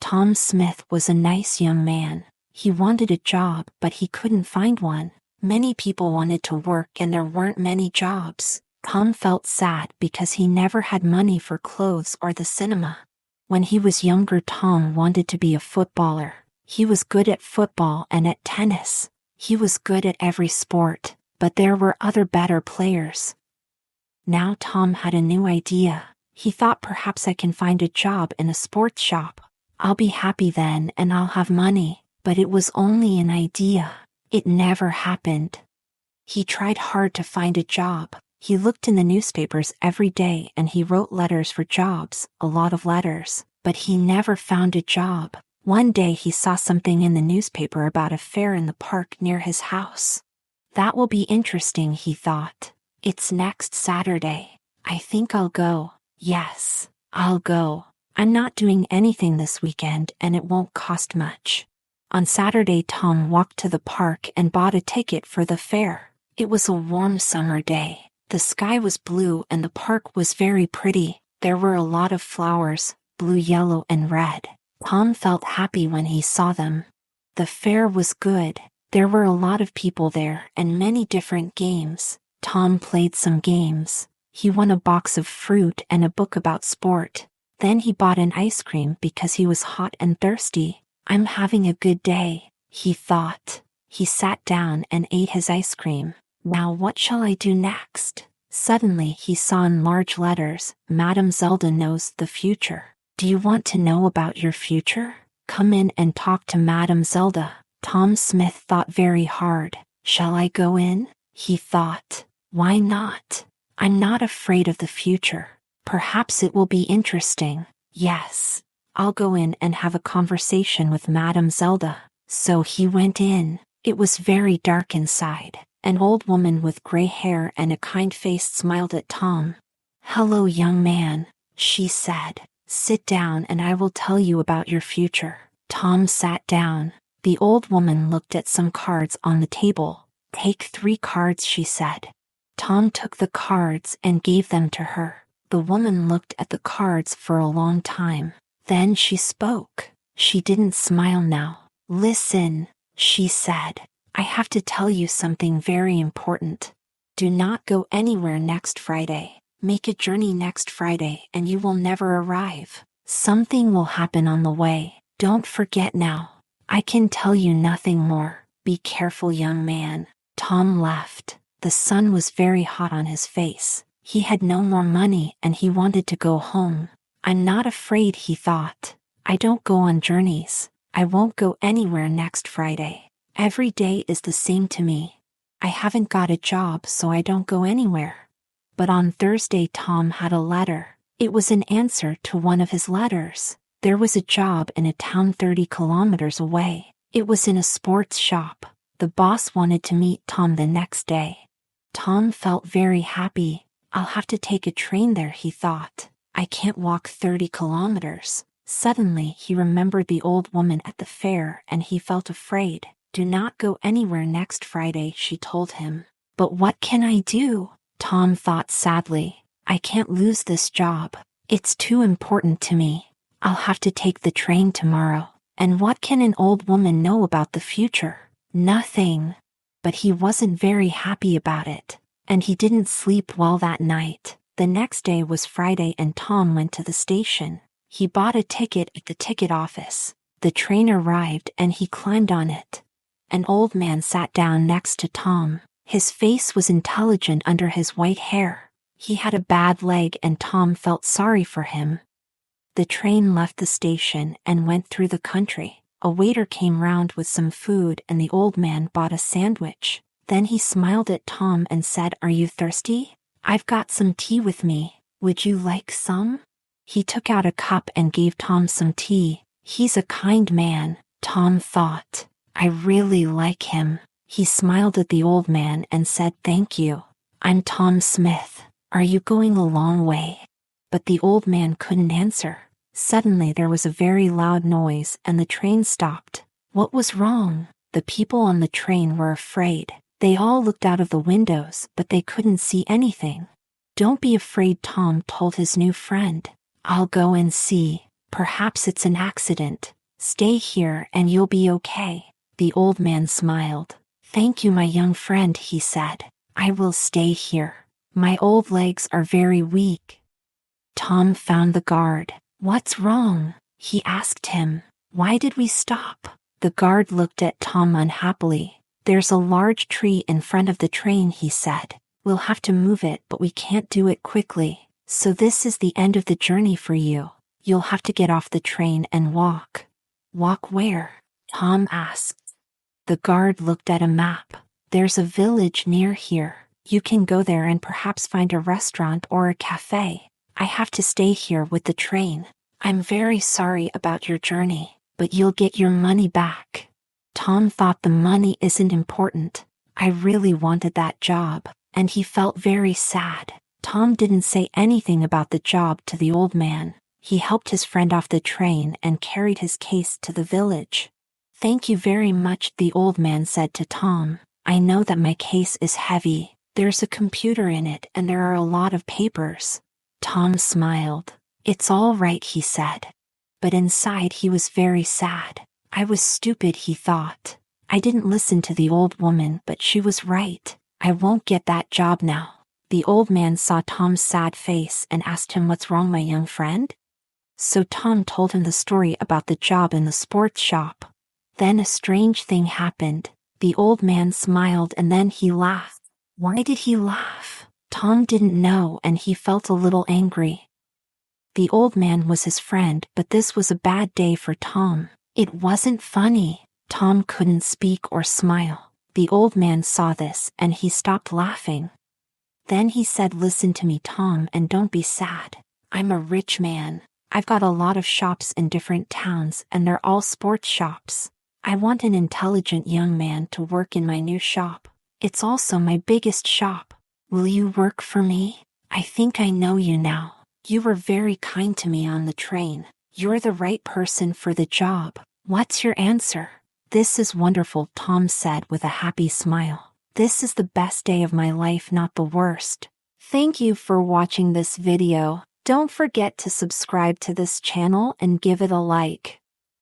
Tom Smith was a nice young man. He wanted a job, but he couldn't find one. Many people wanted to work and there weren't many jobs. Tom felt sad because he never had money for clothes or the cinema. When he was younger, Tom wanted to be a footballer. He was good at football and at tennis. He was good at every sport, but there were other better players. Now Tom had a new idea. He thought, perhaps I can find a job in a sports shop. I'll be happy then and I'll have money. But it was only an idea. It never happened. He tried hard to find a job. He looked in the newspapers every day and he wrote letters for jobs, a lot of letters, but he never found a job. One day he saw something in the newspaper about a fair in the park near his house. That will be interesting, he thought. It's next Saturday. I think I'll go. Yes, I'll go. I'm not doing anything this weekend and it won't cost much. On Saturday, Tom walked to the park and bought a ticket for the fair. It was a warm summer day. The sky was blue and the park was very pretty. There were a lot of flowers, blue, yellow, and red. Tom felt happy when he saw them. The fair was good. There were a lot of people there and many different games. Tom played some games. He won a box of fruit and a book about sport. Then he bought an ice cream because he was hot and thirsty. I'm having a good day, he thought. He sat down and ate his ice cream. Now what shall I do next? Suddenly he saw in large letters, Madame Zelda knows the future. Do you want to know about your future? Come in and talk to Madame Zelda. Tom Smith thought very hard. Shall I go in? He thought. Why not? I'm not afraid of the future. Perhaps it will be interesting. Yes. I'll go in and have a conversation with Madame Zelda. So he went in. It was very dark inside. An old woman with gray hair and a kind face smiled at Tom. Hello, young man, she said. Sit down and I will tell you about your future. Tom sat down. The old woman looked at some cards on the table. Take 3 cards, she said. Tom took the cards and gave them to her. The woman looked at the cards for a long time. Then she spoke. She didn't smile now. Listen, she said. I have to tell you something very important. Do not go anywhere next Friday. Make a journey next Friday and you will never arrive. Something will happen on the way. Don't forget now. I can tell you nothing more. Be careful, young man. Tom left. The sun was very hot on his face. He had no more money and he wanted to go home. I'm not afraid, he thought. I don't go on journeys. I won't go anywhere next Friday. Every day is the same to me. I haven't got a job, so I don't go anywhere. But on Thursday, Tom had a letter. It was an answer to one of his letters. There was a job in a town 30 kilometers away. It was in a sports shop. The boss wanted to meet Tom the next day. Tom felt very happy. I'll have to take a train there, he thought. I can't walk 30 kilometers. Suddenly he remembered the old woman at the fair and he felt afraid. Do not go anywhere next Friday, she told him. But what can I do? Tom thought sadly. I can't lose this job. It's too important to me. I'll have to take the train tomorrow. And what can an old woman know about the future? Nothing. But he wasn't very happy about it. And he didn't sleep well that night. The next day was Friday and Tom went to the station. He bought a ticket at the ticket office. The train arrived and he climbed on it. An old man sat down next to Tom. His face was intelligent under his white hair. He had a bad leg and Tom felt sorry for him. The train left the station and went through the country. A waiter came round with some food and the old man bought a sandwich. Then he smiled at Tom and said, Are you thirsty? I've got some tea with me. Would you like some? He took out a cup and gave Tom some tea. He's a kind man, Tom thought. I really like him. He smiled at the old man and said, Thank you. I'm Tom Smith. Are you going a long way? But the old man couldn't answer. Suddenly there was a very loud noise and the train stopped. What was wrong? The people on the train were afraid. They all looked out of the windows, but they couldn't see anything. Don't be afraid, Tom told his new friend. I'll go and see. Perhaps it's an accident. Stay here and you'll be okay. The old man smiled. Thank you, my young friend, he said. I will stay here. My old legs are very weak. Tom found the guard. What's wrong? He asked him. Why did we stop? The guard looked at Tom unhappily. There's a large tree in front of the train, he said. We'll have to move it, but we can't do it quickly. So this is the end of the journey for you. You'll have to get off the train and walk. Walk where? Tom asked. The guard looked at a map. There's a village near here. You can go there and perhaps find a restaurant or a cafe. I have to stay here with the train. I'm very sorry about your journey, but you'll get your money back. Tom thought the money isn't important. I really wanted that job, and he felt very sad. Tom didn't say anything about the job to the old man. He helped his friend off the train and carried his case to the village. Thank you very much, the old man said to Tom. I know that my case is heavy. There's a computer in it and there are a lot of papers. Tom smiled. It's all right, he said. But inside he was very sad. I was stupid, he thought. I didn't listen to the old woman, but she was right. I won't get that job now. The old man saw Tom's sad face and asked him, what's wrong, my young friend? So Tom told him the story about the job in the sports shop. Then a strange thing happened. The old man smiled and then he laughed. Why did he laugh? Tom didn't know and he felt a little angry. The old man was his friend, but this was a bad day for Tom. It wasn't funny. Tom couldn't speak or smile. The old man saw this and he stopped laughing. Then he said, listen to me, Tom, and don't be sad. I'm a rich man. I've got a lot of shops in different towns and they're all sports shops. I want an intelligent young man to work in my new shop. It's also my biggest shop. Will you work for me? I think I know you now. You were very kind to me on the train. You're the right person for the job. What's your answer? This is wonderful, Tom said with a happy smile. This is the best day of my life, not the worst. Thank you for watching this video. Don't forget to subscribe to this channel and give it a like.